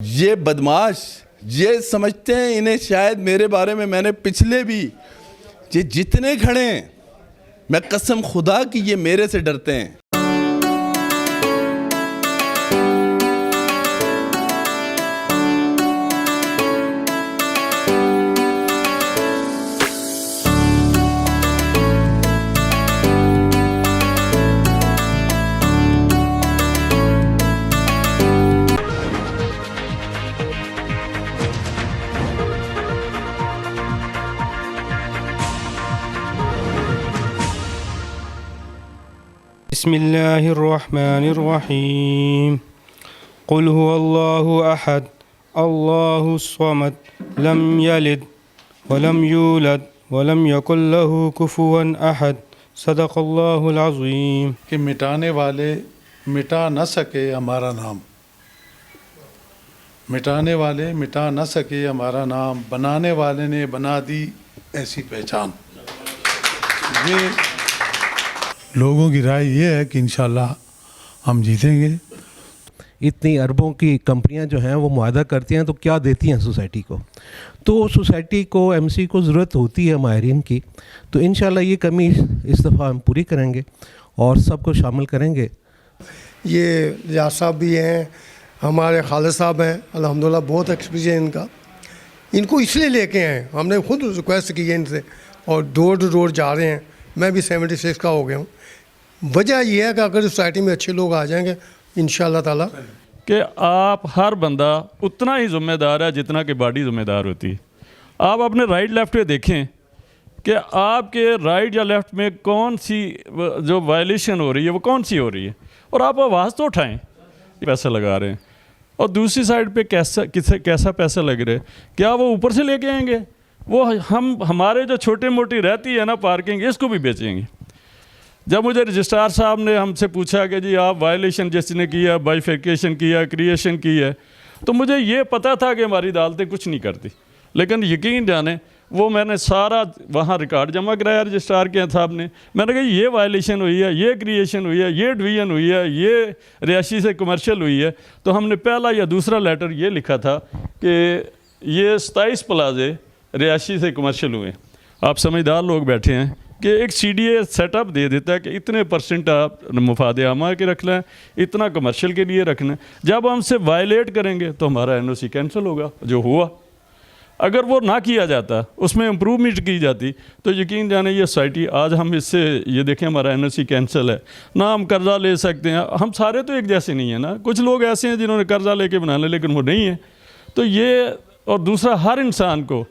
یہ بدماش یہ سمجھتے ہیں انہیں شاید میرے بارے میں نے پچھلے بھی یہ جتنے کھڑے ہیں میں قسم خدا کی یہ میرے سے ڈرتے ہیں. بسم اللہ الرحمن الرحیم قل هو اللہ احد اللہ الصمد لم یلد ولم یولد ولم یکن له کفوا احد صدق اللہ العظیم. کہ مٹانے والے مٹا نہ سکے ہمارا نام، مٹانے والے مٹا نہ سکے ہمارا نام، بنانے والے نے بنا دی ایسی پہچان. یہ لوگوں کی رائے یہ ہے کہ انشاءاللہ ہم جیتیں گے. اتنی اربوں کی کمپنیاں جو ہیں وہ معاہدہ کرتی ہیں تو کیا دیتی ہیں سوسائٹی کو؟ تو سوسائٹی کو ایم سی کو ضرورت ہوتی ہے ماہرین کی. تو انشاءاللہ یہ کمی اس دفعہ ہم پوری کریں گے اور سب کو شامل کریں گے. یہ ریاض صاحب بھی ہیں، ہمارے خالد صاحب ہیں، الحمدللہ بہت ایکسپیرینس ان کا. ان کو اس لیے لے کے آئے، ہم نے خود ریکویسٹ کی ہے ان سے اور ڈور ٹو ڈور جا رہے ہیں. میں بھی 76 کا ہو گیا ہوں. وجہ یہ ہے کہ اگر سوسائٹی میں اچھے لوگ آ جائیں گے انشاءاللہ تعالیٰ کہ آپ ہر بندہ اتنا ہی ذمہ دار ہے جتنا کہ باڈی ذمہ دار ہوتی ہے. آپ اپنے رائٹ لیفٹ پہ دیکھیں کہ آپ کے رائٹ یا لیفٹ میں کون سی جو وائلیشن ہو رہی ہے وہ کون سی ہو رہی ہے، اور آپ آواز تو اٹھائیں. پیسہ لگا رہے ہیں اور دوسری سائڈ پہ کیسا پیسہ لگ رہا ہے. کیا وہ اوپر سے لے کے آئیں گے؟ وہ ہمارے جو چھوٹی موٹی رہتی ہے نا پارکنگ، اس کو بھی بیچیں گے. جب مجھے رجسٹرار صاحب نے ہم سے پوچھا کہ جی آپ وائلیشن جس نے کیا، بائیفیکیشن کیا، کریشن کی ہے، تو مجھے یہ پتہ تھا کہ ہماری عدالتیں کچھ نہیں کرتی. لیکن یقین جانیں وہ میں نے سارا وہاں ریکارڈ جمع کرایا رجسٹرار کے صاحب نے. میں نے کہا یہ وائلیشن ہوئی ہے، یہ کریشن ہوئی ہے، یہ ڈویژن ہوئی ہے، یہ رہائشی سے کمرشل ہوئی ہے. تو ہم نے پہلا یا دوسرا لیٹر یہ لکھا تھا کہ یہ 27 پلازے رہائشی سے کمرشل ہوئے. آپ سمجھدار لوگ بیٹھے ہیں کہ ایک C D a set up دے دیتا ہے کہ اتنے % آپ مفاد عامہ کے رکھ لیں، اتنا کمرشل کے لیے رکھنا. جب ہم سے وائلیٹ کریں گے تو ہمارا این او سی کینسل ہوگا. جو ہوا اگر وہ نہ کیا جاتا، اس میں امپرومنٹ کی جاتی، تو یقین جانے یہ سوسائٹی آج ہم اس سے یہ دیکھیں ہمارا این او سی کینسل ہے، نہ ہم قرضہ لے سکتے ہیں. ہم سارے تو ایک جیسے نہیں ہیں نا، کچھ لوگ ایسے ہیں جنہوں نے قرضہ لے کے بنا لے لیکن وہ نہیں ہیں. تو یہ اور دوسرا ہر انسان کو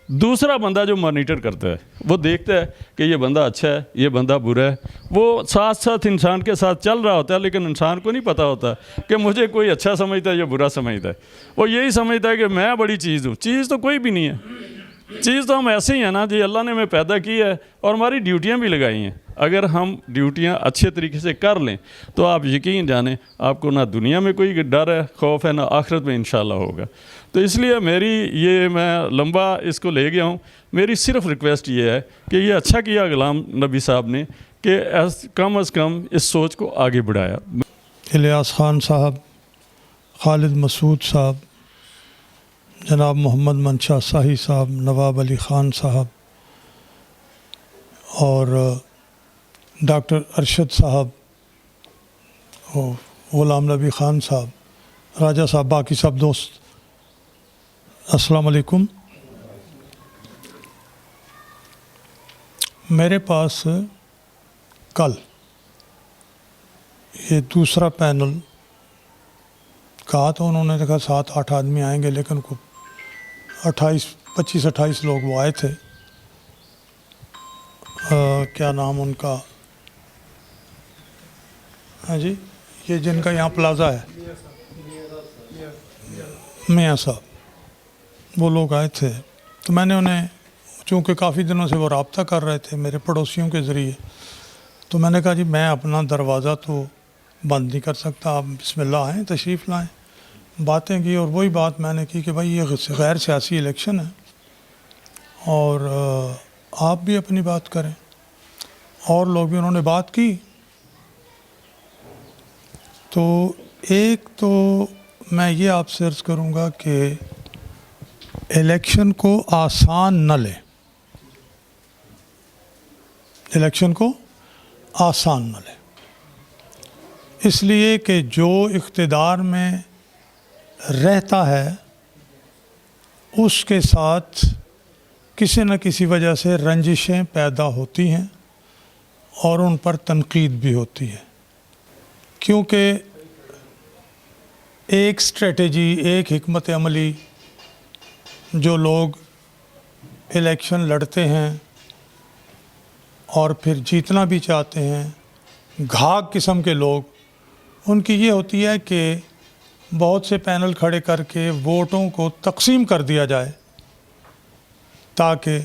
دوسرا بندہ جو مانیٹر کرتا ہے وہ دیکھتا ہے کہ یہ بندہ اچھا ہے، یہ بندہ برا ہے. وہ ساتھ ساتھ انسان کے ساتھ چل رہا ہوتا ہے، لیکن انسان کو نہیں پتہ ہوتا کہ مجھے کوئی اچھا سمجھتا ہے یا برا سمجھتا ہے. وہ یہی سمجھتا ہے کہ میں بڑی چیز ہوں. چیز تو کوئی بھی نہیں ہے. چیز تو ہم ایسے ہی ہیں نا جی، اللہ نے ہمیں پیدا کی ہے اور ہماری ڈیوٹیاں بھی لگائی ہیں. اگر ہم ڈیوٹیاں اچھے طریقے سے کر لیں تو آپ یقین جانیں آپ کو نہ دنیا میں کوئی ڈر ہے، خوف ہے، نہ آخرت میں انشاءاللہ ہوگا. تو اس لیے میری یہ میں لمبا اس کو لے گیا ہوں. میری صرف ریکویسٹ یہ ہے کہ یہ اچھا کیا غلام نبی صاحب نے کہ کم از کم اس سوچ کو آگے بڑھایا. الیاس خان صاحب، خالد مسعود صاحب، جناب محمد منشا شاہی صاحب، نواب علی خان صاحب اور ڈاکٹر ارشد صاحب، غلام نبی خان صاحب، راجہ صاحب، باقی سب دوست، السلام علیکم. میرے پاس کل یہ دوسرا پینل کہا تو انہوں نے کہا 7-8 آدمی آئیں گے، لیکن 25-28 لوگ وہ آئے تھے. کیا نام ان کا؟ ہاں جی، یہ جن کا یہاں پلازا ہے، میاں صاحب، وہ لوگ آئے تھے. تو میں نے انہیں، چونکہ کافی دنوں سے وہ رابطہ کر رہے تھے میرے پڑوسیوں کے ذریعے، تو میں نے کہا جی میں اپنا دروازہ تو بند نہیں کر سکتا، آپ بسم اللہ آئیں، تشریف لائیں. باتیں کی اور وہی بات میں نے کی کہ بھائی یہ غیر سیاسی الیکشن ہے اور آپ بھی اپنی بات کریں. اور لوگ بھی، انہوں نے بات کی. تو ایک تو میں یہ آپ سے عرض کروں گا کہ الیکشن کو آسان نہ لیں، الیکشن کو آسان نہ لیں، اس لیے کہ جو اقتدار میں رہتا ہے اس کے ساتھ کسی نہ کسی وجہ سے رنجشیں پیدا ہوتی ہیں اور ان پر تنقید بھی ہوتی ہے، کیونکہ ایک اسٹریٹجی، ایک حکمت عملی جو لوگ الیکشن لڑتے ہیں اور پھر جیتنا بھی چاہتے ہیں، گھاگ قسم کے لوگ، ان کی یہ ہوتی ہے کہ بہت سے پینل کھڑے کر کے ووٹوں کو تقسیم کر دیا جائے، تاکہ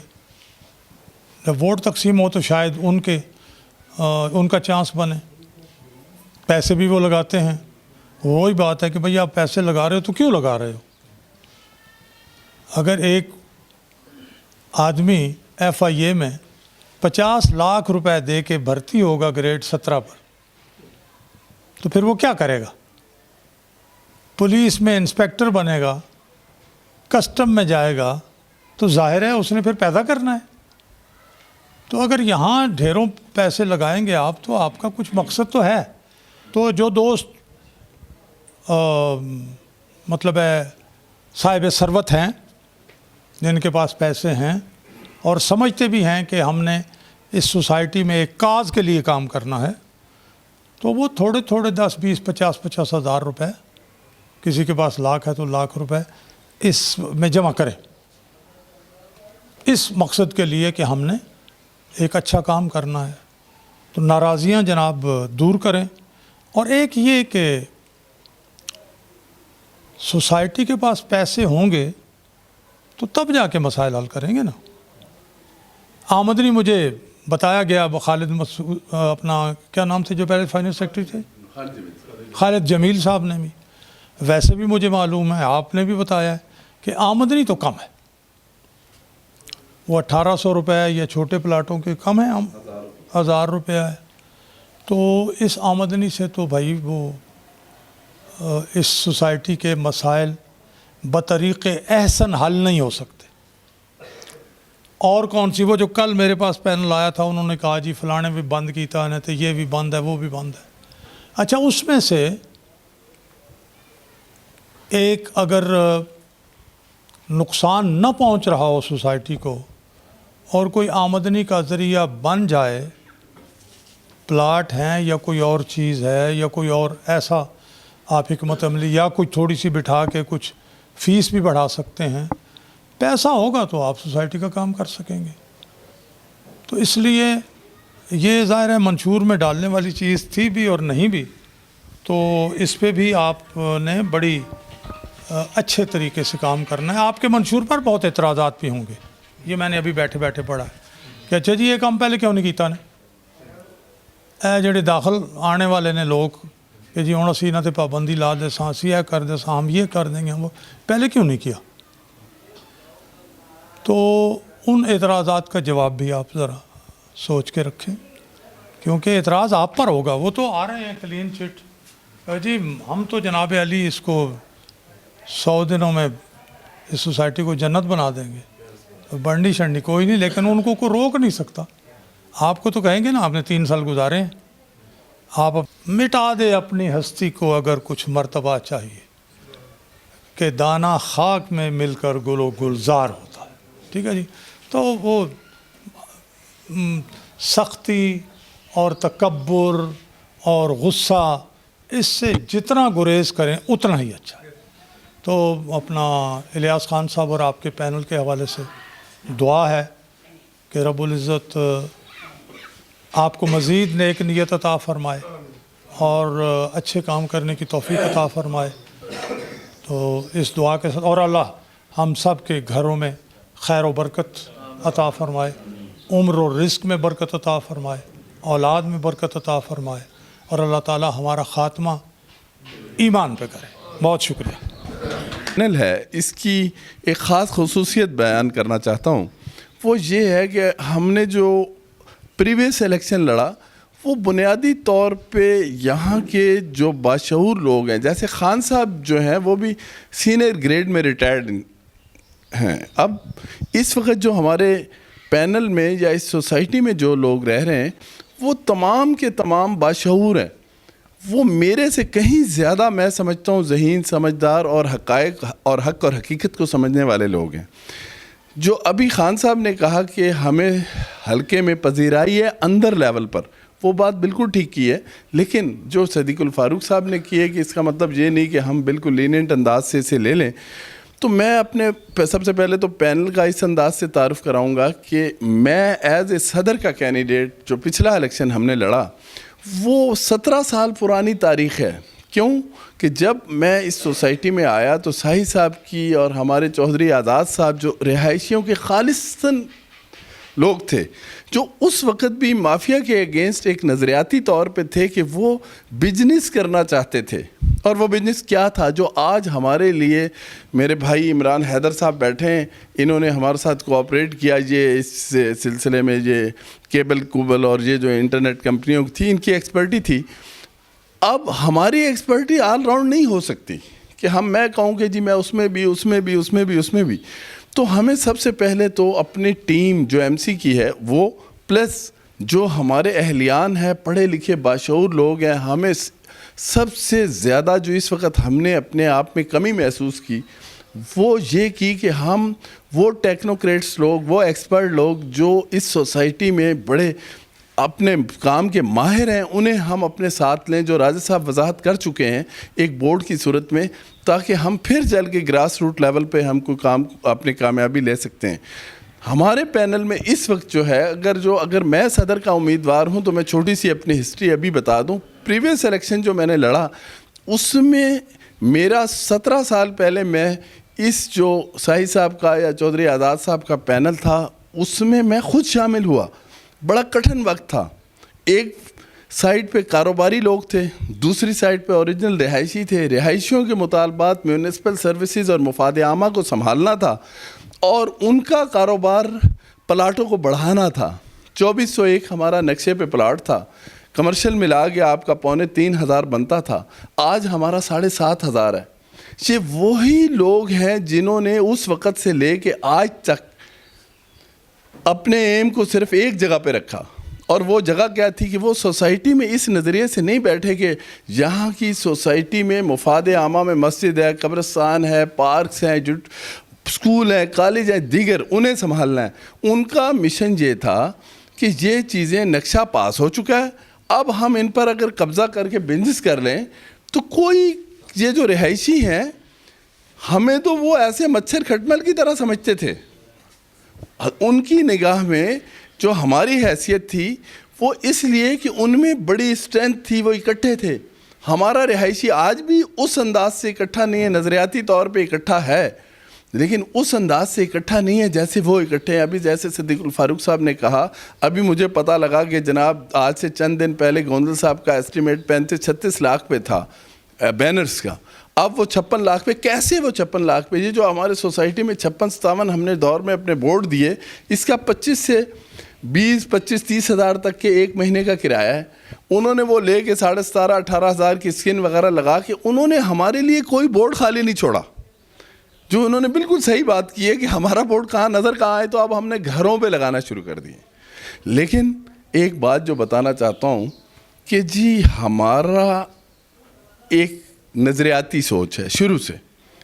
جب ووٹ تقسیم ہو تو شاید ان کا چانس بنے۔ پیسے بھی وہ لگاتے ہیں، وہی بات ہے کہ بھئی آپ پیسے لگا رہے ہو تو کیوں لگا رہے ہو؟ اگر ایک آدمی ایف آئی اے میں 50 لاکھ روپے دے کے بھرتی ہوگا گریڈ 17 پر، تو پھر وہ کیا کرے گا؟ پولیس میں انسپیکٹر بنے گا، کسٹم میں جائے گا، تو ظاہر ہے اس نے پھر پیدا کرنا ہے۔ تو اگر یہاں ڈھیروں پیسے لگائیں گے آپ، تو آپ کا کچھ مقصد تو ہے۔ تو جو دوست مطلب ہے صاحب ثروت ہیں، جن کے پاس پیسے ہیں اور سمجھتے بھی ہیں کہ ہم نے اس سوسائٹی میں ایک کاز کے لیے کام کرنا ہے، تو وہ تھوڑے تھوڑے 10 20 50 ہزار روپے، کسی کے پاس لاکھ ہے تو لاکھ روپے اس میں جمع کریں، اس مقصد کے لیے کہ ہم نے ایک اچھا کام کرنا ہے۔ تو ناراضیاں جناب دور کریں، اور ایک یہ کہ سوسائٹی کے پاس پیسے ہوں گے تو تب جا کے مسائل حل کریں گے نا۔ آمدنی مجھے بتایا گیا خالد مسعود، اپنا کیا نام تھے جو پہلے فائنانس سیکرٹری تھے، خالد جمیل صاحب نے بھی، ویسے بھی مجھے معلوم ہے، آپ نے بھی بتایا ہے کہ آمدنی تو کم ہے، وہ 1800 روپے یا چھوٹے پلاٹوں کے کم ہیں، 1000 روپیہ ہے۔ تو اس آمدنی سے تو بھائی وہ اس سوسائٹی کے مسائل بطریق احسن حل نہیں ہو سکتے۔ اور کون سی، وہ جو کل میرے پاس پینل آیا تھا، انہوں نے کہا جی فلانے بھی بند کیتا ہے، تو یہ بھی بند ہے، وہ بھی بند ہے۔ اچھا، اس میں سے ایک اگر نقصان نہ پہنچ رہا ہو سوسائٹی کو اور کوئی آمدنی کا ذریعہ بن جائے، پلاٹ ہیں یا کوئی اور چیز ہے یا کوئی اور ایسا آپ حکمت عملی، یا کوئی تھوڑی سی بٹھا کے کچھ فیس بھی بڑھا سکتے ہیں، پیسہ ہوگا تو آپ سوسائٹی کا کام کر سکیں گے۔ تو اس لیے یہ ظاہر ہے منشور میں ڈالنے والی چیز تھی بھی اور نہیں بھی، تو اس پہ بھی آپ نے بڑی اچھے طریقے سے کام کرنا ہے۔ آپ کے منشور پر بہت اعتراضات بھی ہوں گے، یہ میں نے ابھی بیٹھے بیٹھے پڑھا ہے کہ اچھا جی یہ کام پہلے کیوں نہیں کیتا نے، اے جڑے داخل آنے والے نے لوگ کہ جی ہوں اسی انہاں تے پابندی لا دے ساں، اسی یہ کر دے ساں، ہم یہ کر دیں گے، ہم وہ پہلے کیوں نہیں کیا؟ تو ان اعتراضات کا جواب بھی آپ ذرا سوچ کے رکھیں، کیونکہ اعتراض آپ پر ہوگا، وہ تو آ رہے ہیں کلین چٹ، جی ہم تو جناب علی اس کو 100 دنوں میں اس سوسائٹی کو جنت بنا دیں گے، بڑھنی شڑنی کوئی نہیں، لیکن ان کو روک نہیں سکتا۔ آپ کو تو کہیں گے نا آپ نے 3 سال گزارے ہیں، آپ مٹا دے اپنی ہستی کو اگر کچھ مرتبہ چاہیے کہ دانہ خاک میں مل کر گل و گلزار ہوتا ہے، ٹھیک ہے جی۔ تو وہ سختی اور تکبر اور غصہ، اس سے جتنا گریز کریں اتنا ہی اچھا ہے۔ تو اپنا الیاس خان صاحب اور آپ کے پینل کے حوالے سے دعا ہے کہ رب العزت آپ کو مزید نیک نیت عطا فرمائے اور اچھے کام کرنے کی توفیق عطا فرمائے۔ تو اس دعا کے ساتھ، اور اللہ ہم سب کے گھروں میں خیر و برکت عطا فرمائے، عمر و رزق میں برکت عطا فرمائے، اولاد میں برکت عطا فرمائے، اور اللہ تعالی ہمارا خاتمہ ایمان پہ کرے۔ بہت شکریہ۔ پینل ہے، اس کی ایک خاص خصوصیت بیان کرنا چاہتا ہوں، وہ یہ ہے کہ ہم نے جو پریویس الیکشن لڑا وہ بنیادی طور پہ یہاں کے جو باشعور لوگ ہیں، جیسے خان صاحب جو ہیں وہ بھی سینئر گریڈ میں ریٹائرڈ ہیں. اب اس وقت جو ہمارے پینل میں یا اس سوسائٹی میں جو لوگ رہ رہے ہیں وہ تمام کے تمام باشعور ہیں. وہ میرے سے کہیں زیادہ میں سمجھتا ہوں ذہین، سمجھدار اور حقائق اور حق اور حقیقت کو سمجھنے والے لوگ ہیں. جو ابھی خان صاحب نے کہا کہ ہمیں حلقے میں پذیرائی ہے اندر لیول پر، وہ بات بالکل ٹھیک کی ہے. لیکن جو صدیق الفاروق صاحب نے کی ہے کہ اس کا مطلب یہ نہیں کہ ہم بالکل لینینٹ انداز سے اسے لے لیں. تو میں اپنے سب سے پہلے تو پینل کا اس انداز سے تعارف کراؤں گا کہ میں ایز اے صدر کا کینڈیڈیٹ جو پچھلا الیکشن ہم نے لڑا وہ 17 سال پرانی تاریخ ہے. کیوں کہ جب میں اس سوسائٹی میں آیا تو ساہی صاحب کی اور ہمارے چودھری آزاد صاحب جو رہائشیوں کے خالصاً لوگ تھے، جو اس وقت بھی مافیا کے اگینسٹ ایک نظریاتی طور پہ تھے کہ وہ بزنس کرنا چاہتے تھے. اور وہ بزنس کیا تھا جو آج ہمارے لیے میرے بھائی عمران حیدر صاحب بیٹھے ہیں، انہوں نے ہمارے ساتھ کوآپریٹ کیا یہ اس سلسلے میں. یہ کیبل کوبل اور یہ جو انٹرنیٹ کمپنیوں تھی ان کی ایکسپرٹی تھی. اب ہماری ایکسپرٹی آل راؤنڈ نہیں ہو سکتی کہ میں کہوں کہ جی میں اس میں بھی. تو ہمیں سب سے پہلے تو اپنی ٹیم جو ایم سی کی ہے وہ پلس جو ہمارے اہلیان ہیں، پڑھے لکھے باشعور لوگ ہیں، ہمیں سب سے زیادہ جو اس وقت ہم نے اپنے آپ میں کمی محسوس کی وہ یہ کی کہ ہم وہ ٹیکنوکریٹس لوگ، وہ ایکسپرٹ لوگ جو اس سوسائٹی میں بڑے اپنے کام کے ماہر ہیں، انہیں ہم اپنے ساتھ لیں، جو راجہ صاحب وضاحت کر چکے ہیں ایک بورڈ کی صورت میں، تاکہ ہم پھر چل کے گراس روٹ لیول پہ ہم کوئی کام اپنی کامیابی لے سکتے ہیں. ہمارے پینل میں اس وقت جو ہے اگر میں صدر کا امیدوار ہوں تو میں چھوٹی سی اپنی ہسٹری ابھی بتا دوں. پریویس الیکشن جو میں نے لڑا اس میں میرا 17 سال پہلے میں اس جو ساہی صاحب کا یا چودھری آزاد صاحب کا پینل تھا اس میں میں خود شامل ہوا. بڑا کٹھن وقت تھا. ایک سائڈ پہ کاروباری لوگ تھے، دوسری سائڈ پہ اوریجنل رہائشی تھے. رہائشیوں کے مطالبات، میونسپل سروسز اور مفاد عامہ کو سنبھالنا تھا اور ان کا کاروبار پلاٹوں کو بڑھانا تھا. 2401 ہمارا نقشے پہ پلاٹ تھا، کمرشل ملا کے آپ کا 2500 بنتا تھا، آج ہمارا 7500 ہے. یہ وہی لوگ ہیں جنہوں نے اس وقت سے لے کے آج تک اپنے ایم کو صرف ایک جگہ پہ رکھا. اور وہ جگہ کیا تھی کہ وہ سوسائٹی میں اس نظریے سے نہیں بیٹھے کہ یہاں کی سوسائٹی میں مفاد عامہ میں مسجد ہے، قبرستان ہے، پارکس ہیں، اسکول ہیں، کالج ہیں، دیگر انہیں سنبھالنا ہے. ان کا مشن یہ تھا کہ یہ چیزیں نقشہ پاس ہو چکا ہے، اب ہم ان پر اگر قبضہ کر کے بزنس کر لیں تو کوئی یہ جو رہائشی ہیں ہمیں تو وہ ایسے مچھر کھٹمل کی طرح سمجھتے تھے. ان کی نگاہ میں جو ہماری حیثیت تھی وہ اس لیے کہ ان میں بڑی اسٹرینتھ تھی، وہ اکٹھے تھے. ہمارا رہائشی آج بھی اس انداز سے اکٹھا نہیں ہے، نظریاتی طور پہ اکٹھا ہے لیکن اس انداز سے اکٹھا نہیں ہے جیسے وہ اکٹھے ہیں. ابھی جیسے صدیق الفاروق صاحب نے کہا، ابھی مجھے پتہ لگا کہ جناب آج سے چند دن پہلے گوندل صاحب کا ایسٹیمیٹ 35-36 لاکھ پہ تھا بینرز کا، اب وہ 56 لاکھ پہ. کیسے وہ 56 لاکھ پہ؟ یہ جو ہمارے سوسائٹی میں 56-57 ہم نے دور میں اپنے بورڈ دیے، اس کا 25 سے 20-25-30 ہزار تک کے ایک مہینے کا کرایہ ہے. انہوں نے وہ لے کے 17,500-18 ہزار کی اسکن وغیرہ لگا کے انہوں نے ہمارے لیے کوئی بورڈ خالی نہیں چھوڑا. جو انہوں نے بالکل صحیح بات کی ہے کہ ہمارا بورڈ کہاں نظر کہاں ہے، تو اب ہم نے گھروں پہ لگانا شروع کر دیے. لیکن ایک بات جو بتانا چاہتا ہوں کہ جی ہمارا ایک نظریاتی سوچ ہے. شروع سے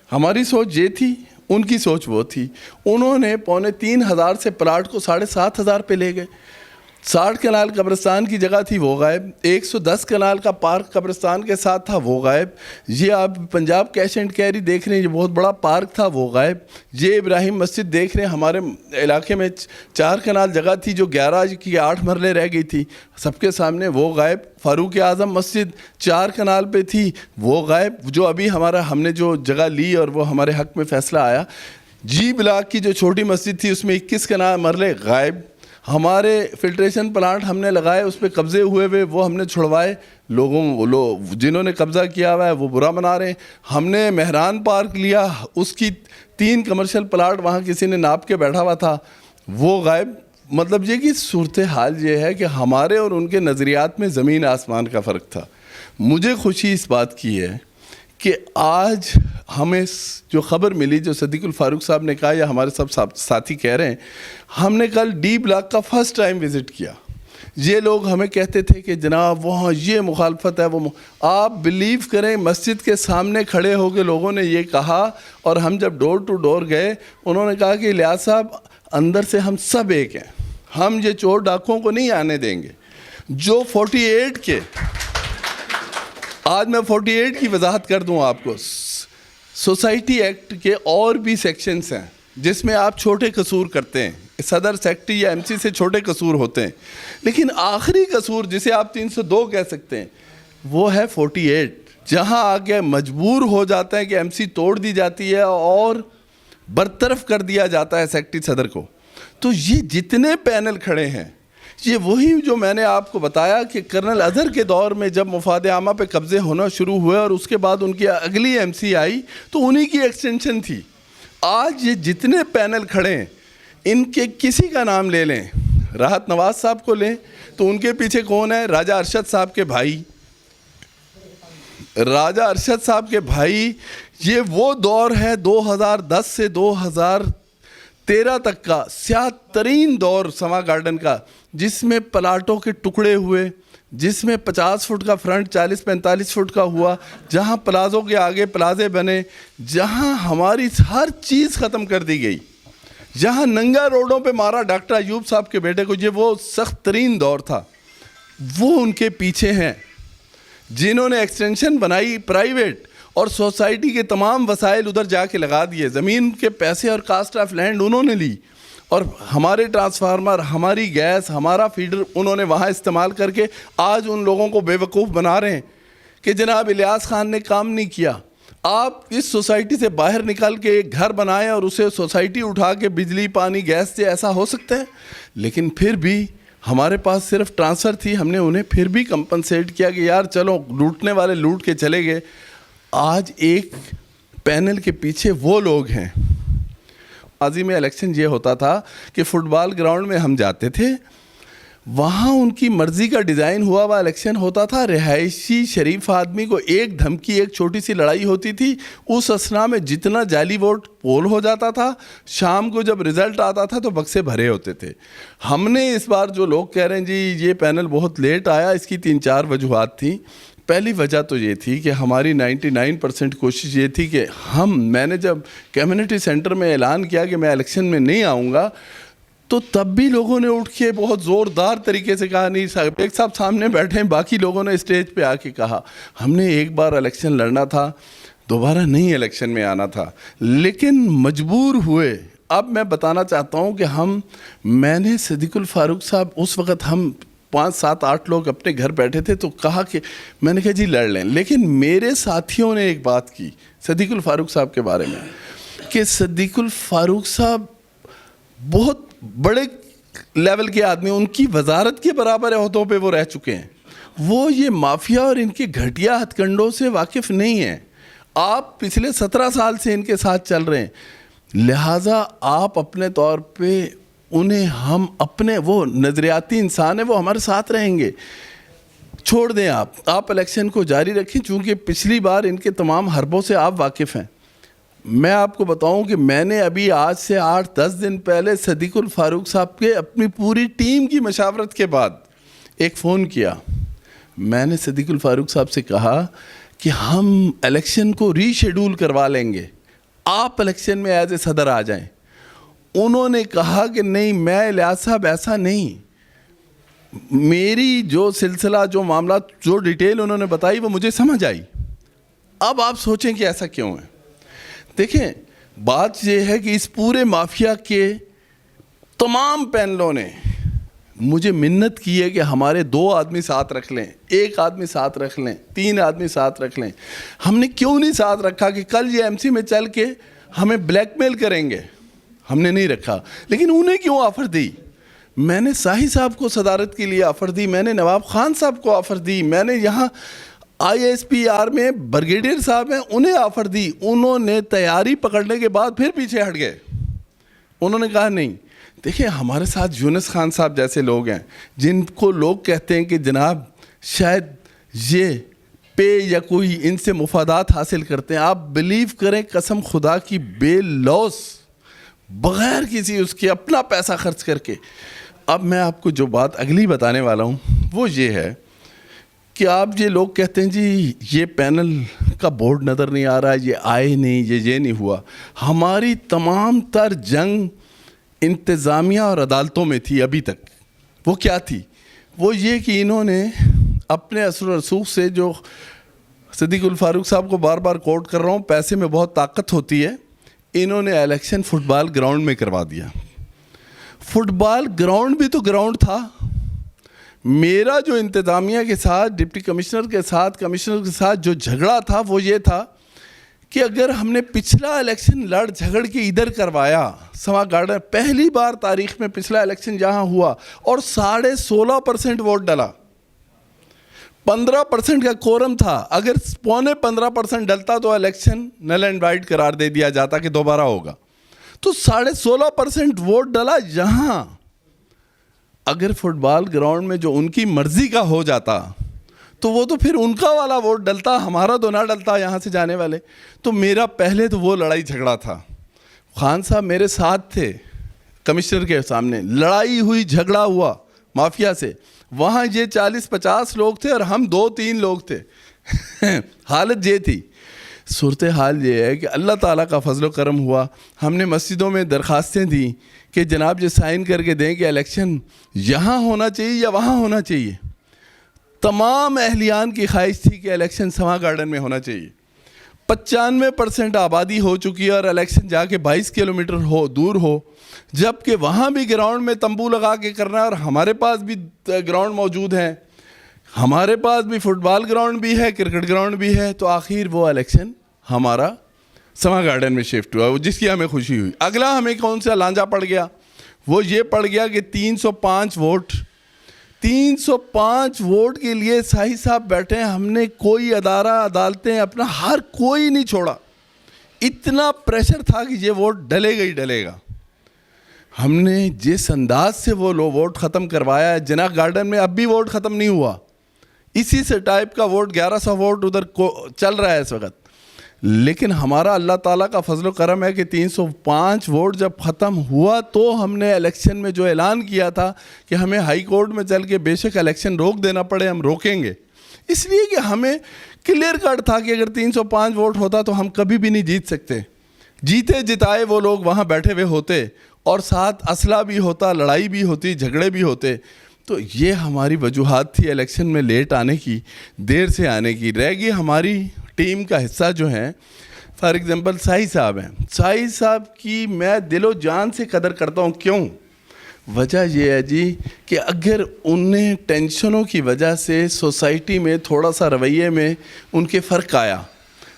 ہماری سوچ یہ تھی، ان کی سوچ وہ تھی. انہوں نے 3,500 سے پلاٹ کو 7,500 پہ لے گئے. 60 کنال قبرستان کی جگہ تھی وہ غائب، 110 کنال کا پارک قبرستان کے ساتھ تھا وہ غائب. یہ آپ پنجاب کیش اینڈ کیری دیکھ رہے ہیں، یہ بہت بڑا پارک تھا وہ غائب. یہ ابراہیم مسجد دیکھ رہے ہیں، ہمارے علاقے میں 4 کنال جگہ تھی جو 11 کی 8 مرلے رہ گئی تھی، سب کے سامنے وہ غائب. فاروق اعظم مسجد 4 کنال پہ تھی وہ غائب، جو ابھی ہم نے جو جگہ لی اور وہ ہمارے حق میں فیصلہ آیا. جی بلاک کی جو چھوٹی مسجد تھی اس میں 21 کنال مرلے غائب. ہمارے فلٹریشن پلانٹ ہم نے لگائے، اس پہ قبضے ہوئے وہ ہم نے چھڑوائے. جنہوں نے قبضہ کیا ہوا ہے وہ برا منا رہے ہیں. ہم نے مہران پارک لیا، اس کی 3 کمرشل پلاٹ وہاں کسی نے ناپ کے بیٹھا ہوا تھا وہ غائب. مطلب یہ کہ صورتحال یہ ہے کہ ہمارے اور ان کے نظریات میں زمین آسمان کا فرق تھا. مجھے خوشی اس بات کی ہے کہ آج ہمیں جو خبر ملی, جو صدیق الفاروق صاحب نے کہا یا ہمارے سب ساتھی کہہ رہے ہیں, ہم نے کل ڈی بلاک کا فرسٹ ٹائم وزٹ کیا. یہ لوگ ہمیں کہتے تھے کہ جناب وہاں یہ مخالفت ہے, وہ آپ بلیو کریں مسجد کے سامنے کھڑے ہو کے لوگوں نے یہ کہا, اور ہم جب ڈور ٹو ڈور گئے انہوں نے کہا کہ الیاس صاحب اندر سے ہم سب ایک ہیں, ہم یہ چور ڈاکوں کو نہیں آنے دیں گے. جو 48 کے, آج میں 48 کی وضاحت کر دوں آپ کو. سوسائٹی ایکٹ کے اور بھی سیکشنز ہیں جس میں آپ چھوٹے قصور کرتے ہیں, صدر سیکٹری یا MC سے چھوٹے قصور ہوتے ہیں, لیکن آخری قصور جسے آپ 302 کہہ سکتے ہیں وہ ہے 48, جہاں آگے مجبور ہو جاتا ہے کہ MC توڑ دی جاتی ہے اور برطرف کر دیا جاتا ہے سیکٹری صدر کو. تو یہ جتنے پینل کھڑے ہیں یہ وہی جو میں نے آپ کو بتایا کہ کرنل اظہر کے دور میں جب مفاد عامہ پہ قبضے ہونا شروع ہوئے اور اس کے بعد ان کی اگلی MC آئی تو انہی کی ایکسٹینشن تھی. آج یہ جتنے پینل کھڑے ہیں ان کے کسی کا نام لے لیں, راحت نواز صاحب کو لیں تو ان کے پیچھے کون ہے؟ راجہ ارشد صاحب کے بھائی. راجہ ارشد صاحب کے بھائی, یہ وہ دور ہے 2010 سے 2013 تک کا سیاہ ترین دور سما گارڈن کا, جس میں پلاٹوں کے ٹکڑے ہوئے, جس میں 50 فٹ کا فرنٹ 40-45 فٹ کا ہوا, جہاں پلازوں کے آگے پلازے بنے, جہاں ہماری ہر چیز ختم کر دی گئی, جہاں ننگا روڈوں پہ مارا ڈاکٹر ایوب صاحب کے بیٹے کو. یہ وہ سخت ترین دور تھا. وہ ان کے پیچھے ہیں جنہوں نے ایکسٹینشن بنائی پرائیویٹ, اور سوسائٹی کے تمام وسائل ادھر جا کے لگا دیے. زمین کے پیسے اور کاسٹ آف لینڈ انہوں نے لی, اور ہمارے ٹرانسفارمر, ہماری گیس, ہمارا فیڈر انہوں نے وہاں استعمال کر کے آج ان لوگوں کو بے وقوف بنا رہے ہیں کہ جناب الیاس خان نے کام نہیں کیا. آپ اس سوسائٹی سے باہر نکل کے ایک گھر بنائیں اور اسے سوسائٹی اٹھا کے بجلی پانی گیس سے, ایسا ہو سکتا ہے؟ لیکن پھر بھی ہمارے پاس صرف ٹرانسفر تھی, ہم نے انہیں پھر بھی کمپنسیٹ کیا کہ یار چلو لوٹنے والے لوٹ کے چلے گئے. آج ایک پینل کے پیچھے وہ لوگ ہیں. ماضی میں الیکشن یہ ہوتا تھا کہ فٹ بال گراؤنڈ میں ہم جاتے تھے, وہاں ان کی مرضی کا ڈیزائن ہوا ہوا الیکشن ہوتا تھا. رہائشی شریف آدمی کو ایک دھمکی, ایک چھوٹی سی لڑائی ہوتی تھی, اس اسنا میں جتنا جعلی ووٹ پول ہو جاتا تھا, شام کو جب رزلٹ آتا تھا تو بکسے بھرے ہوتے تھے. ہم نے اس بار جو لوگ کہہ رہے ہیں جی یہ پینل بہت لیٹ آیا, اس کی 3-4 وجوہات تھیں. پہلی وجہ تو یہ تھی کہ ہماری 99% کوشش یہ تھی کہ میں نے جب کمیونٹی سینٹر میں اعلان کیا کہ میں الیکشن میں نہیں آؤں گا, تو تب بھی لوگوں نے اٹھ کے بہت زوردار طریقے سے کہا نہیں صاحب, ایک صاحب سامنے بیٹھے ہیں, باقی لوگوں نے اسٹیج پہ آ کے کہا ہم نے ایک بار الیکشن لڑنا تھا, دوبارہ نہیں الیکشن میں آنا تھا, لیکن مجبور ہوئے. اب میں بتانا چاہتا ہوں کہ میں نے صدیق الفاروق صاحب, اس وقت ہم 5-7-8 لوگ اپنے گھر بیٹھے تھے, تو کہا کہ میں نے کہا جی لڑ لیں. لیکن میرے ساتھیوں نے ایک بات کی صدیق الفاروق صاحب کے بارے میں کہ صدیق الفاروق صاحب بہت بڑے لیول کے آدمی, ان کی وزارت کے برابر عہدوں پہ وہ رہ چکے ہیں, وہ یہ مافیا اور ان کے گھٹیا ہتھ کنڈوں سے واقف نہیں ہیں. آپ پچھلے 17 سال سے ان کے ساتھ چل رہے ہیں, لہٰذا آپ اپنے طور پہ انہیں, ہم اپنے, وہ نظریاتی انسان ہیں, وہ ہمارے ساتھ رہیں گے. چھوڑ دیں آپ الیکشن کو جاری رکھیں, چونکہ پچھلی بار ان کے تمام حربوں سے آپ واقف ہیں. میں آپ کو بتاؤں کہ میں نے ابھی آج سے 8-10 دن پہلے صدیق الفاروق صاحب کے اپنی پوری ٹیم کی مشاورت کے بعد ایک فون کیا. میں نے صدیق الفاروق صاحب سے کہا کہ ہم الیکشن کو ری شیڈول کروا لیں گے, آپ الیکشن میں ایز اے صدر آ جائیں. انہوں نے کہا کہ نہیں میں الیاس صاحب ایسا نہیں, میری جو سلسلہ, جو معاملات, جو ڈیٹیل انہوں نے بتائی وہ مجھے سمجھ آئی. اب آپ سوچیں کہ ایسا کیوں ہے. دیکھیں بات یہ ہے کہ اس پورے مافیا کے تمام پینلوں نے مجھے منت کی ہے کہ ہمارے 2 آدمی ساتھ رکھ لیں, 1 آدمی ساتھ رکھ لیں, 3 آدمی ساتھ رکھ لیں. ہم نے کیوں نہیں ساتھ رکھا کہ کل یہ MC میں چل کے ہمیں بلیک میل کریں گے, ہم نے نہیں رکھا. لیکن انہیں کیوں آفر دی؟ میں نے ساہی صاحب کو صدارت کے لیے آفر دی, میں نے نواب خان صاحب کو آفر دی, میں نے یہاں ISPR میں برگیڈیئر صاحب ہیں انہیں آفر دی. انہوں نے تیاری پکڑنے کے بعد پھر پیچھے ہٹ گئے. انہوں نے کہا نہیں دیکھیں ہمارے ساتھ یونس خان صاحب جیسے لوگ ہیں جن کو لوگ کہتے ہیں کہ جناب شاید یہ پے یا کوئی ان سے مفادات حاصل کرتے ہیں. آپ بلیو کریں قسم خدا کی بے لوس بغیر کسی اس کے اپنا پیسہ خرچ کر کے. اب میں آپ کو جو بات اگلی بتانے والا ہوں وہ یہ ہے کہ آپ یہ لوگ کہتے ہیں جی یہ پینل کا بورڈ نظر نہیں آ رہا, یہ آئے نہیں, یہ نہیں ہوا. ہماری تمام تر جنگ انتظامیہ اور عدالتوں میں تھی ابھی تک. وہ کیا تھی؟ وہ یہ کہ انہوں نے اپنے اثر و رسوخ سے, جو صدیق الفاروق صاحب کو بار بار کوٹ کر رہا ہوں, پیسے میں بہت طاقت ہوتی ہے, انہوں نے الیکشن فٹ بال گراؤنڈ میں کروا دیا. فٹ بال گراؤنڈ بھی تو گراؤنڈ تھا. میرا جو انتظامیہ کے ساتھ, ڈپٹی کمشنر کے ساتھ, کمشنر کے ساتھ جو جھگڑا تھا وہ یہ تھا کہ اگر ہم نے پچھلا الیکشن لڑ جھگڑ کے ادھر کروایا سما گارڈن, پہلی بار تاریخ میں پچھلا الیکشن جہاں ہوا اور 16.5% ووٹ ڈلا, 15% کا کورم تھا, اگر 15.25% ڈلتا تو الیکشن نل اینڈ وائڈ قرار دے دیا جاتا کہ دوبارہ ہوگا. تو 16.5% ووٹ ڈلا یہاں. اگر فٹ بال گراؤنڈ میں جو ان کی مرضی کا ہو جاتا تو وہ تو پھر ان کا والا ووٹ ڈلتا, ہمارا تو نہ ڈلتا یہاں سے جانے والے. تو میرا پہلے تو وہ لڑائی جھگڑا تھا. خان صاحب میرے ساتھ تھے کمشنر کے سامنے, لڑائی ہوئی, جھگڑا ہوا مافیا سے. وہاں یہ 40-50 لوگ تھے اور ہم 2-3 لوگ تھے. حالت یہ تھی. صورتحال یہ ہے کہ اللہ تعالیٰ کا فضل و کرم ہوا. ہم نے مسجدوں میں درخواستیں دیں کہ جناب یہ سائن کر کے دیں کہ الیکشن یہاں ہونا چاہیے یا وہاں ہونا چاہیے. تمام اہلیان کی خواہش تھی کہ الیکشن سما گارڈن میں ہونا چاہیے. 95% آبادی ہو چکی ہے اور الیکشن جا کے 22 کلومیٹر دور ہو, جبکہ وہاں بھی گراؤنڈ میں تمبو لگا کے کرنا ہے. اور ہمارے پاس بھی گراؤنڈ موجود ہیں, ہمارے پاس بھی فٹ بال گراؤنڈ بھی ہے, کرکٹ گراؤنڈ بھی ہے. تو آخر وہ الیکشن ہمارا سما گارڈن میں شفٹ ہوا, جس کی ہمیں خوشی ہوئی. اگلا ہمیں کون سا لانجا پڑ گیا؟ وہ یہ پڑ گیا کہ 305 ووٹ کے لیے صاحب صاحب بیٹھے ہیں. ہم نے کوئی ادارہ, عدالتیں, اپنا ہر کوئی نہیں چھوڑا. اتنا پریشر تھا کہ یہ ووٹ ڈلے گا ہی ڈلے گا. ہم نے جس انداز سے وہ ووٹ ختم کروایا ہے جناح گارڈن میں, اب بھی ووٹ ختم نہیں ہوا. اسی سے ٹائپ کا ووٹ 1100 ووٹ ادھر چل رہا ہے اس وقت. لیکن ہمارا اللہ تعالیٰ کا فضل و کرم ہے کہ 305 ووٹ جب ختم ہوا تو ہم نے الیکشن میں جو اعلان کیا تھا کہ ہمیں ہائی کورٹ میں چل کے بے شک الیکشن روک دینا پڑے, ہم روکیں گے. اس لیے کہ ہمیں کلیئر کٹ تھا کہ اگر 305 ووٹ ہوتا تو ہم کبھی بھی نہیں جیت سکتے. جیتے جتائے وہ لوگ وہاں بیٹھے ہوئے ہوتے اور ساتھ اسلحہ بھی ہوتا, لڑائی بھی ہوتی, جھگڑے بھی ہوتے. تو یہ ہماری وجوہات تھی الیکشن میں لیٹ آنے کی, دیر سے آنے کی. رہ گئی ہماری ٹیم کا حصہ جو ہیں, فار ایگزامپل سائی صاحب ہیں. سائی صاحب کی میں دل و جان سے قدر کرتا ہوں. کیوں؟ وجہ یہ ہے جی کہ اگر انہیں ٹینشنوں کی وجہ سے سوسائٹی میں تھوڑا سا رویے میں ان کے فرق آیا,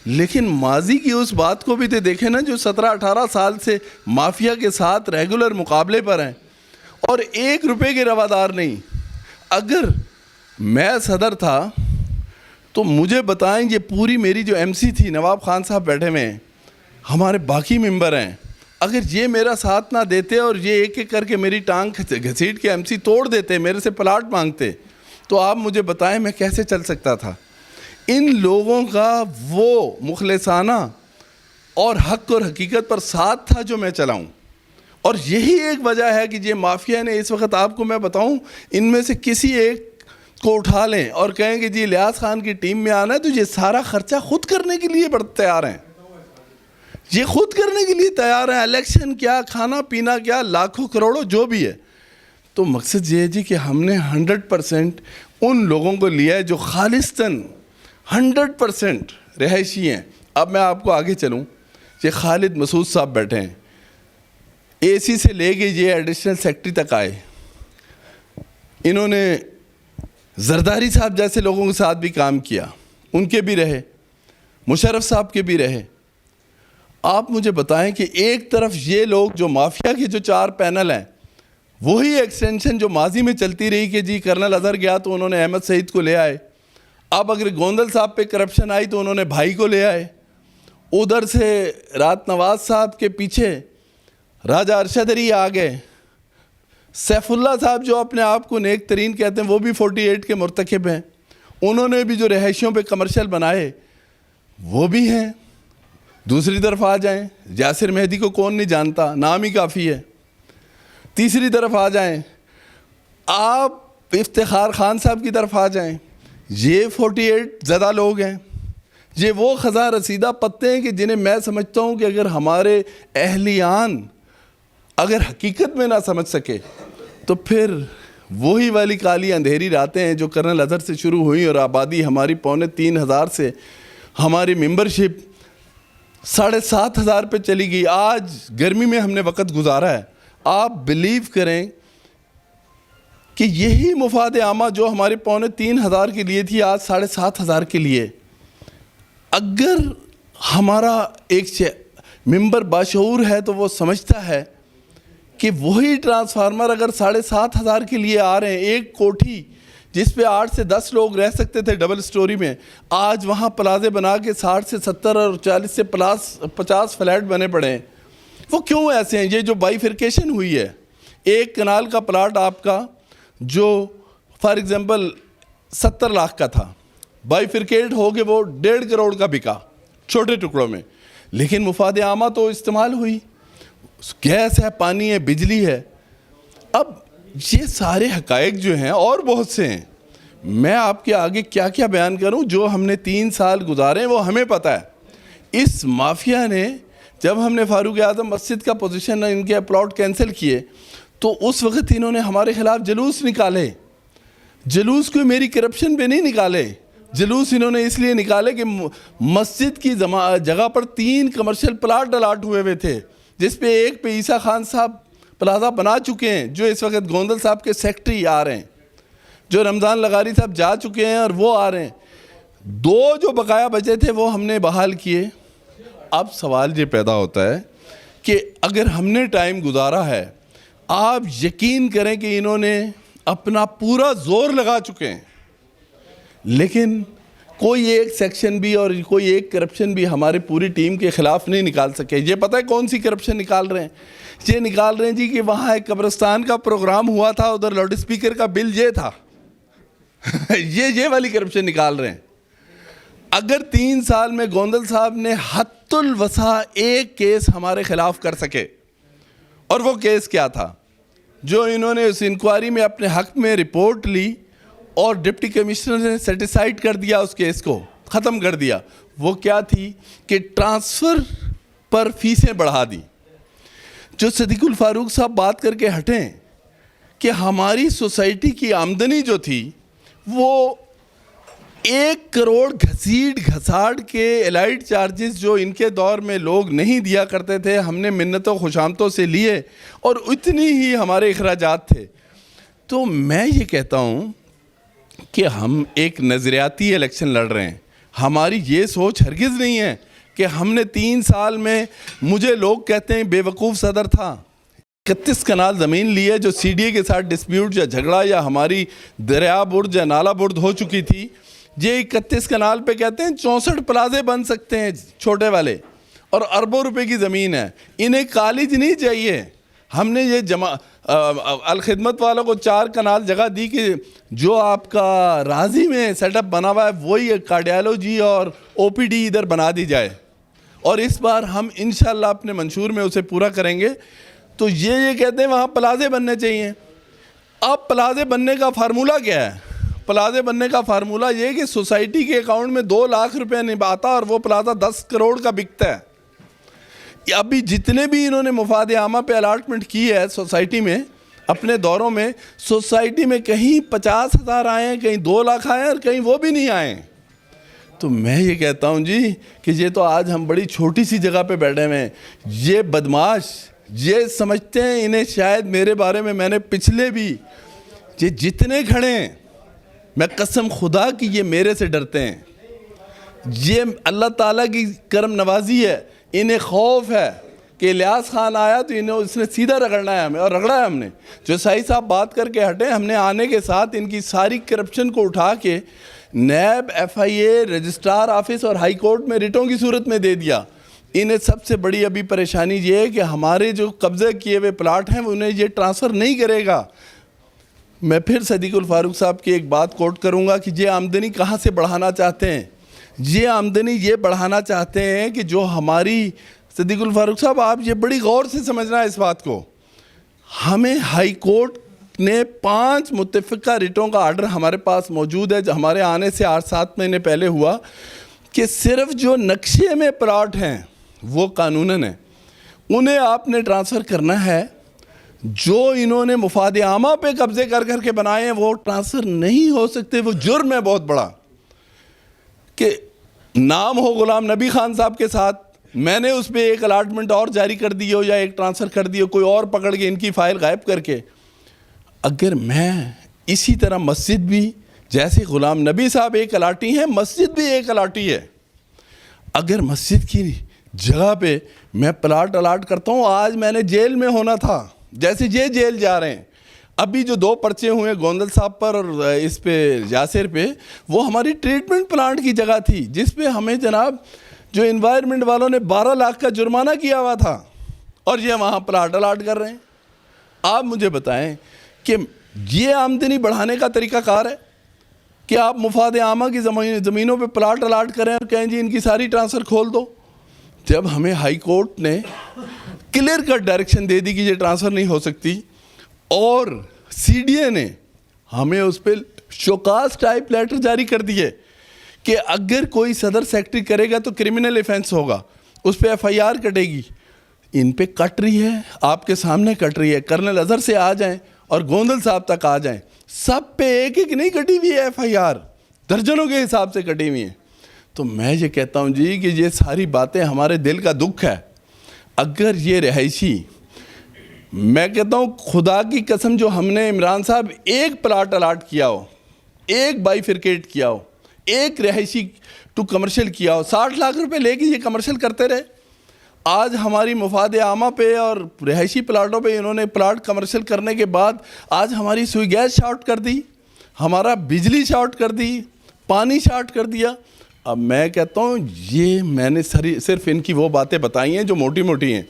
لیکن ماضی کی اس بات کو بھی تو دیکھیں نا, جو 17-18 سال سے مافیا کے ساتھ ریگولر مقابلے پر ہیں اور 1 روپے کے روادار نہیں. اگر میں صدر تھا تو مجھے بتائیں, یہ پوری میری جو ایم سی تھی, نواب خان صاحب بیٹھے ہوئے ہیں, ہمارے باقی ممبر ہیں, اگر یہ میرا ساتھ نہ دیتے اور یہ ایک ایک کر کے میری ٹانگ گھسیٹ کے ایم سی توڑ دیتے, میرے سے پلاٹ مانگتے, تو آپ مجھے بتائیں میں کیسے چل سکتا تھا. ان لوگوں کا وہ مخلصانہ اور حق اور حقیقت پر ساتھ تھا جو میں چلاؤں. اور یہی ایک وجہ ہے کہ یہ مافیا نے اس وقت, آپ کو میں بتاؤں, ان میں سے کسی ایک کو اٹھا لیں اور کہیں کہ جی الیاس خان کی ٹیم میں آنا ہے تو یہ سارا خرچہ خود کرنے کے لیے تیار ہیں. یہ خود کرنے کے لیے تیار ہیں. الیکشن کیا, کھانا پینا کیا, لاکھوں کروڑوں جو بھی ہے. تو مقصد یہ ہے جی کہ ہم نے 100% ان لوگوں کو لیا ہے جو خالصتاً 100% رہائشی ہیں. اب میں آپ کو آگے چلوں, یہ خالد مسعود صاحب بیٹھے ہیں, اے سی سے لے کے یہ ایڈیشنل سیکرٹری تک آئے. انہوں نے زرداری صاحب جیسے لوگوں کے ساتھ بھی کام کیا, ان کے بھی رہے, مشرف صاحب کے بھی رہے. آپ مجھے بتائیں کہ ایک طرف یہ لوگ جو مافیا کے جو 4 پینل ہیں, وہی ایکسٹینشن جو ماضی میں چلتی رہی کہ جی کرنل اظہر گیا تو انہوں نے احمد سعید کو لے آئے, اب اگر گوندل صاحب پہ کرپشن آئی تو انہوں نے بھائی کو لے آئے, ادھر سے رات نواز صاحب کے پیچھے راجہ ارشد علی آ گئے, سیف اللہ صاحب جو اپنے آپ کو نیک ترین کہتے ہیں وہ بھی 48 کے مرتکب ہیں. انہوں نے بھی جو رہائشیوں پہ کمرشل بنائے وہ بھی ہیں. دوسری طرف آ جائیں, یاسر مہدی کو کون نہیں جانتا, نام ہی کافی ہے. تیسری طرف آ جائیں, آپ افتخار خان صاحب کی طرف آ جائیں, یہ 48 زدہ لوگ ہیں. یہ وہ خزاں رسیدہ پتے ہیں کہ جنہیں میں سمجھتا ہوں کہ اگر ہمارے اہلیان اگر حقیقت میں نہ سمجھ سکے تو پھر وہی والی کالی اندھیری راتیں ہیں جو کرنل اظہر سے شروع ہوئیں اور آبادی ہماری 3,500 سے ہماری ممبرشپ 7,500 پہ چلی گئی. آج گرمی میں ہم نے وقت گزارا ہے. آپ بلیو کریں کہ یہی مفاد عامہ جو ہمارے 3,500 کے لیے تھی آج 7,500 کے لیے. اگر ہمارا ایک ممبر باشعور ہے تو وہ سمجھتا ہے کہ وہی ٹرانسفارمر اگر 7,500 کے لیے آ رہے ہیں, ایک کوٹھی جس پہ 8 سے 10 لوگ رہ سکتے تھے ڈبل سٹوری میں, آج وہاں پلازے بنا کے 60 سے 70 اور 40 سے 50 فلیٹ بنے پڑے ہیں. وہ کیوں ایسے ہیں؟ یہ جو بائیفرکیشن ہوئی ہے, ایک کنال کا پلاٹ آپ کا جو فار ایگزامپل 70 لاکھ کا تھا, بائیفرکیٹ ہو کے وہ 1.5 کروڑ کا بکا چھوٹے ٹکڑوں میں, لیکن مفاد عامہ تو استعمال ہوئی, گیس ہے, پانی ہے, بجلی ہے. اب یہ سارے حقائق جو ہیں اور بہت سے ہیں, میں آپ کے آگے کیا کیا بیان کروں. جو ہم نے 3 سال گزارے ہیں وہ ہمیں پتہ ہے. اس مافیا نے جب ہم نے فاروق اعظم مسجد کا پوزیشن ان کے پلاٹ کینسل کیے تو اس وقت انہوں نے ہمارے خلاف جلوس نکالے. جلوس کوئی میری کرپشن پہ نہیں نکالے, جلوس انہوں نے اس لیے نکالے کہ مسجد کی جگہ پر 3 کمرشل پلاٹ الاٹ ہوئے تھے, جس پہ ایک پہ عیسیٰ خان صاحب پلازا بنا چکے ہیں جو اس وقت گوندل صاحب کے سیکٹری آ رہے ہیں, جو رمضان لغاری صاحب جا چکے ہیں اور وہ آ رہے ہیں. 2 جو بقایا بچے تھے وہ ہم نے بحال کیے. اب سوال یہ پیدا ہوتا ہے کہ اگر ہم نے ٹائم گزارا ہے, آپ یقین کریں کہ انہوں نے اپنا پورا زور لگا چکے ہیں, لیکن کوئی ایک سیکشن بھی اور کوئی ایک کرپشن بھی ہمارے پوری ٹیم کے خلاف نہیں نکال سکے. یہ پتہ ہے کون سی کرپشن نکال رہے ہیں؟ یہ نکال رہے ہیں جی کہ وہاں ایک قبرستان کا پروگرام ہوا تھا, ادھر لاؤڈ اسپیکر کا بل یہ تھا. یہ والی کرپشن نکال رہے ہیں. اگر 3 سال میں گوندل صاحب نے حد الوسع ایک کیس ہمارے خلاف کر سکے, اور وہ کیس کیا تھا جو انہوں نے اس انکوائری میں اپنے حق میں رپورٹ لی اور ڈپٹی کمشنر نے سیٹیسائیڈ کر دیا, اس کیس کو ختم کر دیا, وہ کیا تھی کہ ٹرانسفر پر فیسیں بڑھا دی. جو صدیق الفاروق صاحب بات کر کے ہٹیں کہ ہماری سوسائٹی کی آمدنی جو تھی وہ 1 کروڑ گھسیٹ گھساڑ کے الائٹ چارجز جو ان کے دور میں لوگ نہیں دیا کرتے تھے, ہم نے منتوں خوشامتوں سے لیے اور اتنی ہی ہمارے اخراجات تھے. تو میں یہ کہتا ہوں کہ ہم ایک نظریاتی الیکشن لڑ رہے ہیں. ہماری یہ سوچ ہرگز نہیں ہے کہ ہم نے 3 سال میں, مجھے لوگ کہتے ہیں بے وقوف صدر تھا, 31 کنال زمین لی ہے جو سی ڈی اے کے ساتھ ڈسپیوٹ یا جھگڑا یا ہماری دریا برج یا نالا برج ہو چکی تھی. یہ 31 کنال پہ کہتے ہیں 64 پلازے بن سکتے ہیں چھوٹے والے, اور اربوں روپے کی زمین ہے. انہیں کالج نہیں چاہیے. ہم نے یہ الخدمت والوں کو 4 کنال جگہ دی کہ جو آپ کا راضی میں سیٹ اپ بنا ہوا ہے وہی کارڈیالوجی اور او پی ڈی ادھر بنا دی جائے, اور اس بار ہم انشاءاللہ اپنے منشور میں اسے پورا کریں گے. تو یہ کہتے ہیں وہاں پلازے بننے چاہیے. اب پلازے بننے کا فارمولہ کیا ہے؟ پلازے بننے کا فارمولہ یہ کہ سوسائٹی کے اکاؤنٹ میں 2 لاکھ روپے نہیں آتا اور وہ پلازا 10 کروڑ کا بکتا ہے. ابھی جتنے بھی انہوں نے مفاد عامہ پہ الاٹمنٹ کی ہے سوسائٹی میں اپنے دوروں میں, سوسائٹی میں کہیں 50,000 آئے ہیں, کہیں 2 لاکھ آئے ہیں اور کہیں وہ بھی نہیں آئے ہیں. تو میں یہ کہتا ہوں جی کہ یہ تو آج ہم بڑی چھوٹی سی جگہ پہ بیٹھے ہوئے ہیں. یہ بدماش یہ سمجھتے ہیں, انہیں شاید میرے بارے میں نے پچھلے بھی یہ جتنے کھڑے ہیں, میں قسم خدا کی یہ میرے سے ڈرتے ہیں. یہ اللہ تعالیٰ کی کرم نوازی ہے. انہیں خوف ہے کہ الیاس خان آیا تو اس نے سیدھا رگڑنا ہے ہمیں, اور رگڑا ہے ہم نے. جو سائی صاحب بات کر کے ہٹے, ہم نے آنے کے ساتھ ان کی ساری کرپشن کو اٹھا کے نیب, ایف آئی اے, رجسٹرار آفس اور ہائی کورٹ میں ریٹوں کی صورت میں دے دیا. انہیں سب سے بڑی ابھی پریشانی یہ ہے کہ ہمارے جو قبضے کیے ہوئے پلاٹ ہیں انہیں یہ ٹرانسفر نہیں کرے گا. میں پھر صدیق الفاروق صاحب کی ایک بات کوٹ کروں گا کہ یہ آمدنی کہاں سے بڑھانا چاہتے ہیں. یہ آمدنی یہ بڑھانا چاہتے ہیں کہ جو ہماری صدیق الفاروق صاحب آپ یہ بڑی غور سے سمجھنا ہے اس بات کو. ہمیں ہائی کورٹ نے 5 متفقہ ریٹوں کا آرڈر ہمارے پاس موجود ہے جو ہمارے آنے سے 8-7 مہینے پہلے ہوا کہ صرف جو نقشے میں پلاٹ ہیں وہ قانوناً ہیں انہیں آپ نے ٹرانسفر کرنا ہے. جو انہوں نے مفاد عامہ پہ قبضے کر کے بنائے ہیں وہ ٹرانسفر نہیں ہو سکتے. وہ جرم ہے بہت بڑا کہ نام ہو غلام نبی خان صاحب کے ساتھ, میں نے اس پہ ایک الاٹمنٹ اور جاری کر دی ہو یا ایک ٹرانسفر کر دی ہو, کوئی اور پکڑ کے ان کی فائل غائب کر کے. اگر میں اسی طرح مسجد بھی جیسے غلام نبی صاحب ایک الاٹی ہیں, مسجد بھی ایک الاٹی ہے. اگر مسجد کی جگہ پہ میں پلاٹ الاٹ کرتا ہوں, آج میں نے جیل میں ہونا تھا جیسے یہ جیل جا رہے ہیں. ابھی جو 2 پرچے ہوئے گوندل صاحب پر اور اس پہ یاسر پہ, وہ ہماری ٹریٹمنٹ پلانٹ کی جگہ تھی جس پہ ہمیں جناب جو انوائرمنٹ والوں نے 12 لاکھ کا جرمانہ کیا ہوا تھا, اور یہ وہاں پلاٹ الاٹ کر رہے ہیں. آپ مجھے بتائیں کہ یہ آمدنی بڑھانے کا طریقہ کار ہے کہ آپ مفاد عامہ کی زمینوں پہ پلاٹ الاٹ کریں اور کہیں جی ان کی ساری ٹرانسفر کھول دو, جب ہمیں ہائی کورٹ نے کلیئر کٹ ڈائریکشن دے دی کہ یہ ٹرانسفر نہیں ہو سکتی, اور سی ڈی اے نے ہمیں اس پہ شوکاز ٹائپ لیٹر جاری کر دیے کہ اگر کوئی صدر سیکٹری کرے گا تو کرمنل ایفنس ہوگا, اس پہ ایف آئی آر کٹے گی. ان پہ کٹ رہی ہے, آپ کے سامنے کٹ رہی ہے. کرنل اظہر سے آ جائیں اور گوندل صاحب تک آ جائیں, سب پہ ایک ایک نہیں کٹی ہوئی ہے ایف آئی آر, درجنوں کے حساب سے کٹی ہوئی ہیں. تو میں یہ کہتا ہوں جی کہ یہ ساری باتیں ہمارے دل کا دکھ ہے. اگر یہ رہائشی, میں کہتا ہوں خدا کی قسم, جو ہم نے عمران صاحب ایک پلاٹ الاٹ کیا ہو, ایک بائیفرکیٹ کیا ہو, ایک رہائشی ٹو کمرشل کیا ہو, 60 لاکھ روپے لے کے یہ کمرشل کرتے رہے. آج ہماری مفاد عامہ پہ اور رہائشی پلاٹوں پہ انہوں نے پلاٹ کمرشل کرنے کے بعد آج ہماری سوئی گیس شارٹ کر دی, ہمارا بجلی شارٹ کر دی, پانی شارٹ کر دیا. اب میں کہتا ہوں یہ میں نے صرف ان کی وہ باتیں بتائی ہیں جو موٹی موٹی ہیں.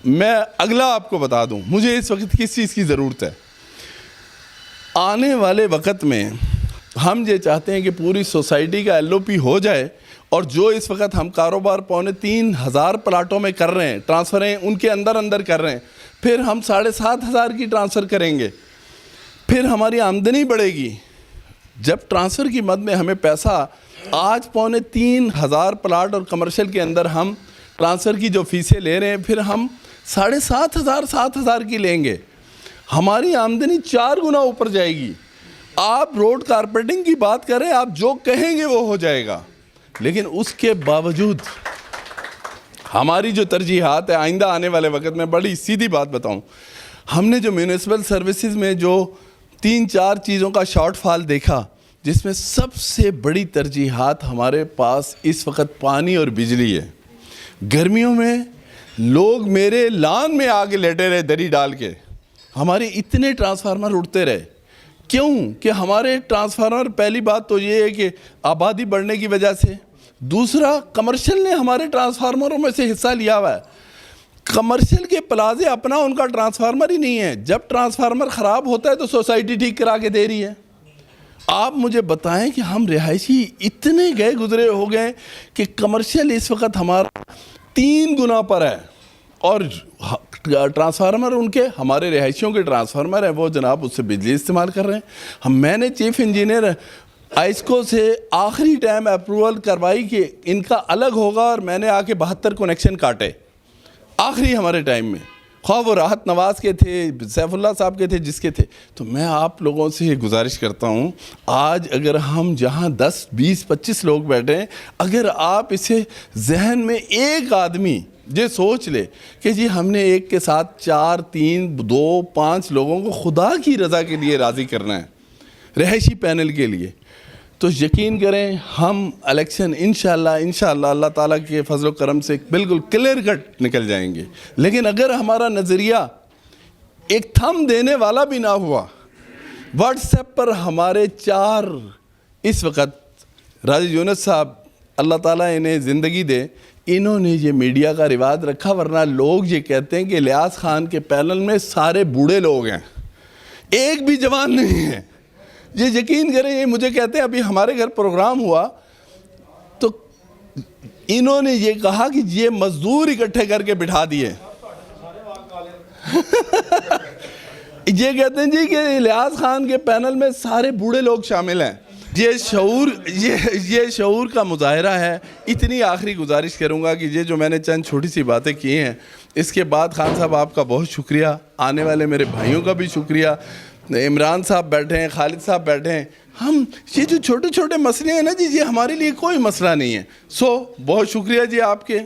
میں اگلا آپ کو بتا دوں, مجھے اس وقت کس چیز کی ضرورت ہے. آنے والے وقت میں ہم یہ چاہتے ہیں کہ پوری سوسائٹی کا ایل او پی ہو جائے, اور جو اس وقت ہم کاروبار 3,500 پلاٹوں میں کر رہے ہیں, ٹرانسفریں ان کے اندر کر رہے ہیں, پھر ہم 7,500 کی ٹرانسفر کریں گے, پھر ہماری آمدنی بڑھے گی. جب ٹرانسفر کی مد میں ہمیں پیسہ آج 3,500 پلاٹ اور کمرشل کے اندر ہم ٹرانسفر کی جو فیسیں لے رہے ہیں, پھر ہم 7,500 کی لیں گے, ہماری آمدنی 4 گنا اوپر جائے گی. آپ روڈ کارپیٹنگ کی بات کریں, آپ جو کہیں گے وہ ہو جائے گا. لیکن اس کے باوجود ہماری جو ترجیحات ہے آئندہ آنے والے وقت میں, بڑی سیدھی بات بتاؤں, ہم نے جو میونسپل سروسز میں جو 3-4 چیزوں کا شارٹ فال دیکھا, جس میں سب سے بڑی ترجیحات ہمارے پاس اس وقت پانی اور بجلی ہے. گرمیوں میں لوگ میرے لان میں آ کے لیٹے رہے دری ڈال کے, ہمارے اتنے ٹرانسفارمر اڑتے رہے. کیوں کہ ہمارے ٹرانسفارمر, پہلی بات تو یہ ہے کہ آبادی بڑھنے کی وجہ سے, دوسرا کمرشل نے ہمارے ٹرانسفارمروں میں سے حصہ لیا ہوا ہے. کمرشل کے پلازے اپنا ان کا ٹرانسفارمر ہی نہیں ہے, جب ٹرانسفارمر خراب ہوتا ہے تو سوسائٹی ٹھیک کرا کے دے رہی ہے. آپ مجھے بتائیں کہ ہم رہائشی اتنے گئے گزرے ہو گئے کہ کمرشل اس وقت ہمارا 3 گنا پر ہے, اور ٹرانسفارمر ان کے, ہمارے رہائشیوں کے ٹرانسفارمر ہیں وہ جناب اس سے بجلی استعمال کر رہے ہیں. میں نے چیف انجینئر آئسکو سے آخری ٹائم اپروول کروائی کہ ان کا الگ ہوگا, اور میں نے آ کے 72 کنیکشن کاٹے آخری ہمارے ٹائم میں, خواہ وہ راحت نواز کے تھے, سیف اللہ صاحب کے تھے, جس کے تھے. تو میں آپ لوگوں سے یہ گزارش کرتا ہوں, آج اگر ہم جہاں 10, 20, 25 لوگ بیٹھے ہیں, اگر آپ اسے ذہن میں ایک آدمی یہ سوچ لے کہ جی ہم نے ایک کے ساتھ 4, 3, 2, 5 لوگوں کو خدا کی رضا کے لیے راضی کرنا ہے رہائشی پینل کے لیے, تو یقین کریں ہم الیکشن انشاءاللہ اللہ تعالیٰ کے فضل و کرم سے بالکل کلیئر کٹ نکل جائیں گے. لیکن اگر ہمارا نظریہ ایک تھم دینے والا بھی نہ ہوا, واٹس ایپ پر ہمارے 4 اس وقت راجد یونس صاحب اللہ تعالیٰ انہیں زندگی دے, انہوں نے یہ میڈیا کا رواج رکھا، ورنہ لوگ یہ کہتے ہیں کہ الیاس خان کے پینل میں سارے بوڑھے لوگ ہیں، ایک بھی جوان نہیں ہے۔ یہ یقین کریں، یہ مجھے کہتے ہیں ابھی ہمارے گھر پروگرام ہوا تو انہوں نے یہ کہا کہ یہ مزدور اکٹھے کر کے بٹھا دیے۔ یہ کہتے ہیں جی کہ الیاس خان کے پینل میں سارے بوڑھے لوگ شامل ہیں۔ یہ شعور کا مظاہرہ ہے۔ اتنی آخری گزارش کروں گا کہ یہ جو میں نے چند چھوٹی سی باتیں کی ہیں، اس کے بعد خان صاحب آپ کا بہت شکریہ، آنے والے میرے بھائیوں کا بھی شکریہ، عمران صاحب بیٹھے ہیں، خالد صاحب بیٹھے ہیں۔ ہم یہ جو چھوٹے چھوٹے مسئلے ہیں نا جی، یہ ہمارے لیے کوئی مسئلہ نہیں ہے۔ بہت شکریہ جی آپ کے۔